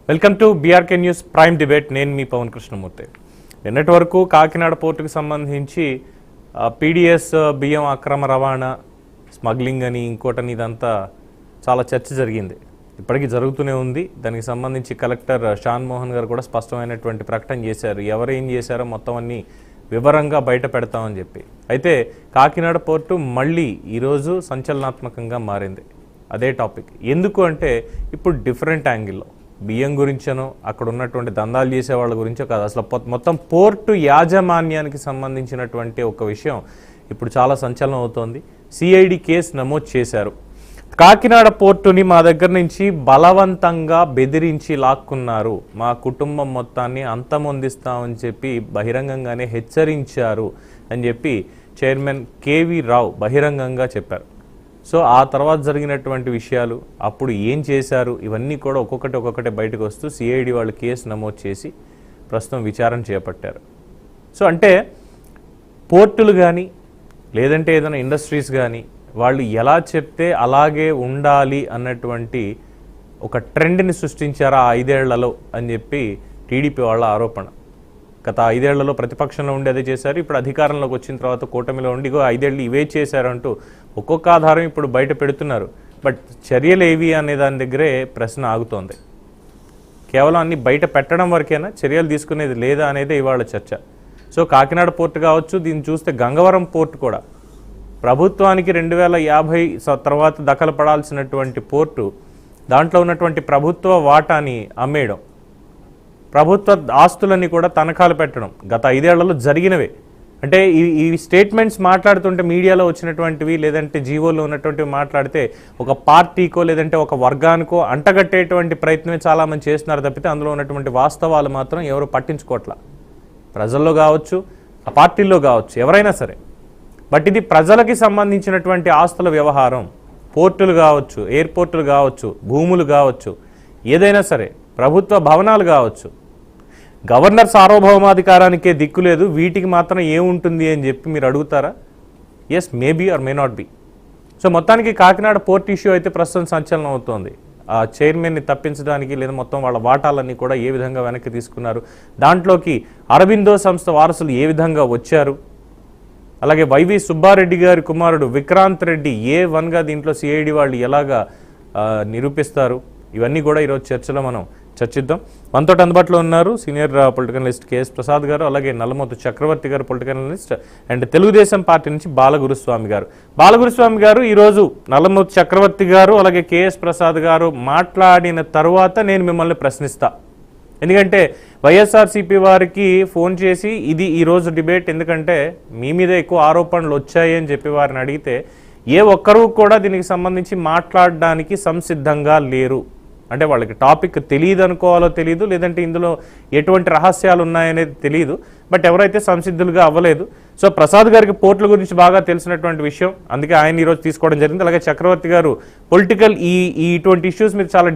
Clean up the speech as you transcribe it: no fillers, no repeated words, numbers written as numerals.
Welcome to BRK news prime debate. నేను మీ పవన్ కృష్ణమూర్తి. నిన్నటి వరకు కాకినాడ పోర్టుకు సంబంధించి పీడిఎస్ బియ్యం అక్రమ రవాణా, స్మగ్లింగ్ అని ఇంకోటని ఇదంతా చాలా చర్చ జరిగింది. ఇప్పటికీ జరుగుతూనే ఉంది. దానికి సంబంధించి కలెక్టర్ షాన్ మోహన్ గారు కూడా స్పష్టమైనటువంటి ప్రకటన చేశారు. ఎవరేం చేశారో మొత్తం అన్ని వివరంగా బయట పెడతామని చెప్పి. అయితే కాకినాడ పోర్టు మళ్ళీ ఈరోజు సంచలనాత్మకంగా మారింది. అదే టాపిక్. ఎందుకు అంటే ఇప్పుడు డిఫరెంట్ యాంగిల్లో బియ్యం గురించనో అక్కడ ఉన్నటువంటి దందాలు చేసే వాళ్ళ గురించో కాదు, అసలు మొత్తం పోర్టు యాజమాన్యానికి సంబంధించినటువంటి ఒక విషయం ఇప్పుడు చాలా సంచలనం అవుతోంది. సిఐడి కేసు నమోదు చేశారు. కాకినాడ పోర్టుని మా దగ్గర నుంచి బలవంతంగా బెదిరించి లాక్కున్నారు, మా కుటుంబం మొత్తాన్ని అంతమొందిస్తామని చెప్పి బహిరంగంగానే హెచ్చరించారు అని చెప్పి చైర్మన్ కేవీ రావు బహిరంగంగా చెప్పారు. సో ఆ తర్వాత జరిగినటువంటి విషయాలు, అప్పుడు ఏం చేశారు, ఇవన్నీ కూడా ఒక్కొక్కటి బయటకు వస్తూ సిఐడి వాళ్ళు కేసు నమోదు చేసి ప్రస్తుతం విచారణ చేపట్టారు. సో అంటే పోర్టులు కానీ లేదంటే ఏదైనా ఇండస్ట్రీస్ కానీ వాళ్ళు ఎలా చెప్తే అలాగే ఉండాలి అన్నటువంటి ఒక ట్రెండ్ని సృష్టించారా 5 ఏళ్లలో అని చెప్పి టీడీపీ వాళ్ళ ఆరోపణ. గత 5 ఏళ్లలో ప్రతిపక్షంలో ఉండి అదే చేశారు, ఇప్పుడు అధికారంలోకి వచ్చిన తర్వాత కూటమిలో ఉండి 5 ఏళ్ళు ఇవే చేశారంటూ ఒక్కొక్క ఆధారం ఇప్పుడు బయట పెడుతున్నారు. బట్ చర్యలు ఏవి అనే దాని దగ్గరే ప్రశ్న ఆగుతోంది. కేవలం అన్ని బయట పెట్టడం వరకేనా, చర్యలు తీసుకునేది లేదా అనేది ఇవాళ చర్చ. సో కాకినాడ పోర్టు కావచ్చు, దీన్ని చూస్తే గంగవరం పోర్టు కూడా ప్రభుత్వానికి 2050 తర్వాత దఖలు పడాల్సినటువంటి పోర్టు, దాంట్లో ఉన్నటువంటి ప్రభుత్వ వాటాని అమ్మేయడం, ప్రభుత్వ ఆస్తులన్నీ కూడా తనఖాలు పెట్టడం గత 5 ఏళ్లలో జరిగినవే. అంటే ఈ స్టేట్మెంట్స్ మాట్లాడుతుంటే మీడియాలో వచ్చినటువంటివి లేదంటే జీవోలో ఉన్నటువంటివి మాట్లాడితే ఒక పార్టీకో లేదంటే ఒక వర్గానికో అంటగట్టేటువంటి ప్రయత్నమే చాలామంది చేస్తున్నారు తప్పితే అందులో ఉన్నటువంటి వాస్తవాలు మాత్రం ఎవరు పట్టించుకోవట్లా. ప్రజల్లో కావచ్చు, ఆ పార్టీల్లో కావచ్చు, ఎవరైనా సరే. బట్ ఇది ప్రజలకి సంబంధించినటువంటి ఆస్తుల వ్యవహారం. పోర్టులు కావచ్చు, ఎయిర్పోర్టులు కావచ్చు, భూములు కావచ్చు, ఏదైనా సరే, ప్రభుత్వ భవనాలు కావచ్చు. గవర్నర్ సార్వభౌమాధికారానికే దిక్కు లేదు, వీటికి మాత్రం ఏముంటుంది అని చెప్పి మీరు అడుగుతారా? Yes, maybe or may not be. So మొత్తానికి కాకినాడ పోర్ట్ ఇష్యూ అయితే ప్రస్తుతం సంచలనం అవుతోంది. ఆ చైర్మన్ని తప్పించడానికి లేదా మొత్తం వాళ్ళ వాటాలన్నీ కూడా ఏ విధంగా వెనక్కి తీసుకున్నారు, దాంట్లోకి అరబిందో సంస్థ వారసులు ఏ విధంగా వచ్చారు, అలాగే వైవి సుబ్బారెడ్డి గారి కుమారుడు విక్రాంత్ రెడ్డి A1గా దీంట్లో సిఐడి వాళ్ళు ఎలాగా నిరూపిస్తారు, ఇవన్నీ కూడా ఈరోజు చర్చలో మనం చర్చిద్దాం. మనతో అందుబాటులో ఉన్నారు senior political analyst KS Prasad గారు, అలాగే నల్లమోతు చక్రవర్తి గారు political analyst, and Telugu Desam party నుంచి బాలగురుస్వామి గారు. బాలగురుస్వామి గారు, ఈరోజు నల్లమోతు చక్రవర్తి గారు అలాగే కేఎస్ ప్రసాద్ గారు మాట్లాడిన తర్వాత నేను మిమ్మల్ని ప్రశ్నిస్తా. ఎందుకంటే వైఎస్ఆర్సీపీ వారికి ఫోన్ చేసి ఇది ఈరోజు డిబేట్, ఎందుకంటే మీ మీద ఎక్కువ ఆరోపణలు వచ్చాయి అని చెప్పి వారిని అడిగితే ఏ ఒక్కరూ కూడా దీనికి సంబంధించి మాట్లాడడానికి సంసిద్ధంగా లేరు. అంటే వాళ్ళకి టాపిక్ తెలియదు అనుకోవాలో తెలియదు, లేదంటే ఇందులో ఎటువంటి రహస్యాలు ఉన్నాయనేది తెలియదు. బట్ ఎవరైతే సంసిద్ధులుగా అవ్వలేదు. సో ప్రసాద్ గారికి పోర్టుల గురించి బాగా తెలిసినటువంటి విషయం, అందుకే ఆయన ఈరోజు తీసుకోవడం జరిగింది. అలాగే చక్రవర్తి గారు పొలిటికల్ ఇటువంటి ఇష్యూస్ మీద చాలా